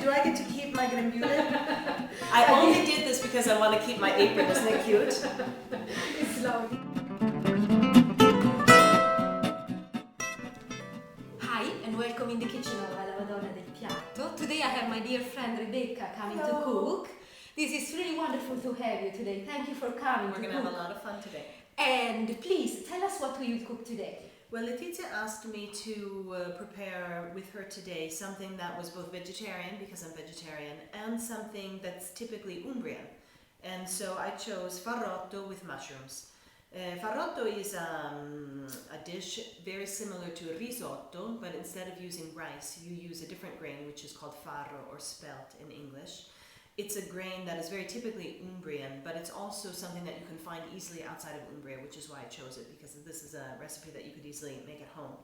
do I get to keep my grembiule? I only did this because I want to keep my apron. Isn't it cute? It's lovely. Hi, and welcome in the kitchen of Alla, Madonna del Piatto. Today I have my dear friend Rebecca coming to cook. This is really wonderful to have you today. Thank you for coming. We're going to have a lot of fun today. And please, tell us what will you cook today? Well, Letizia asked me to prepare with her today something that was both vegetarian, because I'm vegetarian, and something that's typically Umbrian. And so I chose farrotto with mushrooms. Farrotto is a dish very similar to a risotto, but instead of using rice, you use a different grain, which is called farro or spelt in English. It's a grain that is very typically Umbrian, but it's also something that you can find easily outside of Umbria, which is why I chose it, because this is a recipe that you could easily make at home.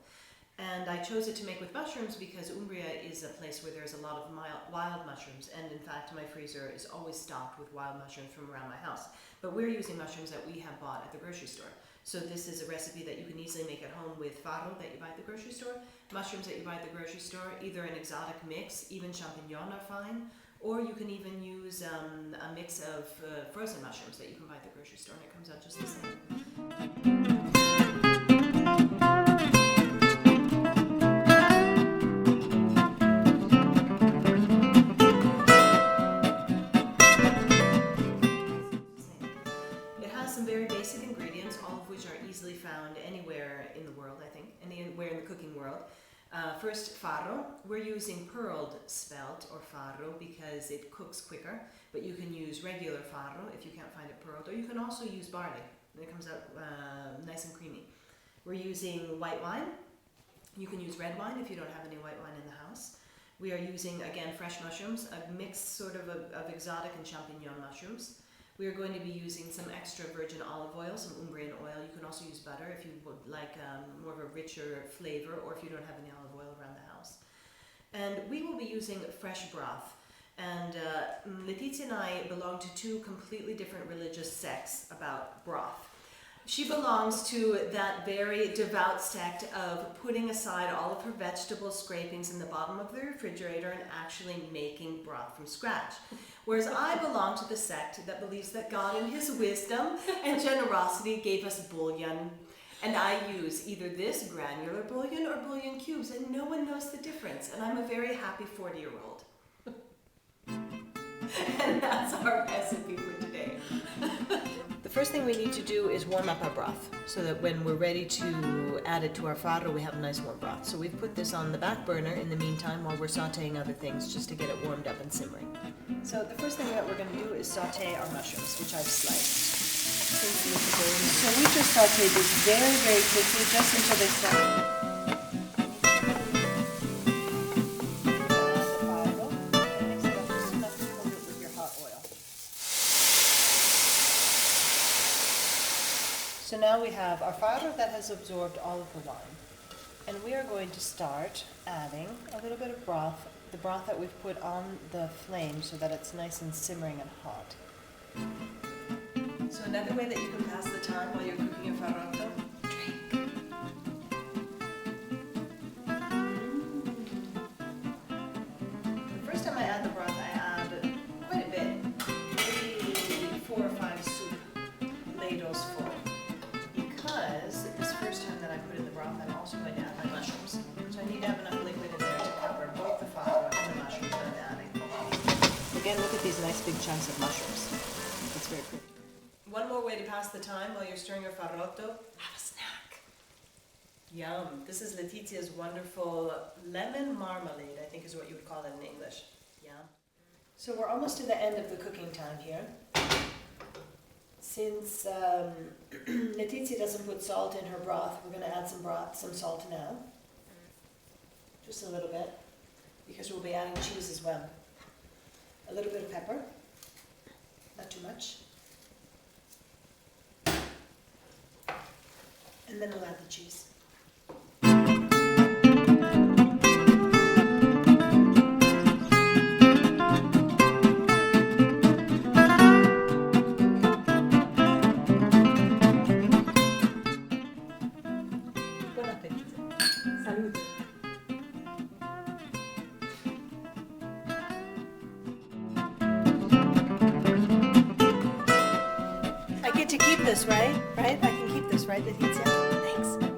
And I chose it to make with mushrooms because Umbria is a place where there's a lot of wild mushrooms, and in fact my freezer is always stocked with wild mushrooms from around my house. But we're using mushrooms that we have bought at the grocery store. So this is a recipe that you can easily make at home with farro that you buy at the grocery store, mushrooms that you buy at the grocery store, either an exotic mix, even champignon are fine, or you can even use a mix of frozen mushrooms that you can buy at the grocery store, and it comes out just the same. It has some very basic ingredients, all of which are easily found anywhere in the world, I think, anywhere in the cooking world. First, farro. We're using pearled spelt or farro because it cooks quicker, but you can use regular farro if you can't find it pearled, or you can also use barley, and it comes out nice and creamy. We're using white wine. You can use red wine if you don't have any white wine in the house. We are using, again, fresh mushrooms, a mix sort of exotic and champignon mushrooms. We are going to be using some extra virgin olive oil, some Umbrian oil. You can also use butter if you would like more of a richer flavor, or if you don't have any olive oil around the house. And we will be using fresh broth. And Letizia and I belong to two completely different religious sects about broth. She belongs to that very devout sect of putting aside all of her vegetable scrapings in the bottom of the refrigerator and actually making broth from scratch. Whereas I belong to the sect that believes that God in his wisdom and generosity gave us bouillon. And I use either this granular bouillon or bouillon cubes, and no one knows the difference. And I'm a very happy 40-year-old. And that's our recipe for today. The first thing we need to do is warm up our broth so that when we're ready to add it to our farro, we have a nice warm broth. So we've put this on the back burner in the meantime while we're sauteing other things just to get it warmed up and simmering. So the first thing that we're going to do is saute our mushrooms, which I've sliced. So we just saute these very, very quickly just until they start. So now we have our farro that has absorbed all of the wine. And we are going to start adding a little bit of broth, the broth that we've put on the flame so that it's nice and simmering and hot. So another way that you can pass the time while you're cooking your farrotto, drink. The first time I add the broth, I add quite a bit, maybe 4 or 5 soup ladles full. Because this first time that I put in the broth, I'm also going to add my mushrooms. So I need to have enough liquid in there to cover both the farro and the mushrooms that I'm adding. Again, look at these nice big chunks of mushrooms. It's very pretty. One more way to pass the time while you're stirring your farrotto, have a snack. Yum. This is Letizia's wonderful lemon marmalade, I think is what you would call it in English. Yum. So we're almost to the end of the cooking time here. Since Letizia doesn't put salt in her broth, we're going to add some salt now. Just a little bit, because we'll be adding cheese as well. A little bit of pepper, not too much. And then we'll add the cheese. this, right? Right? I can keep this, right? Letizia? Thanks.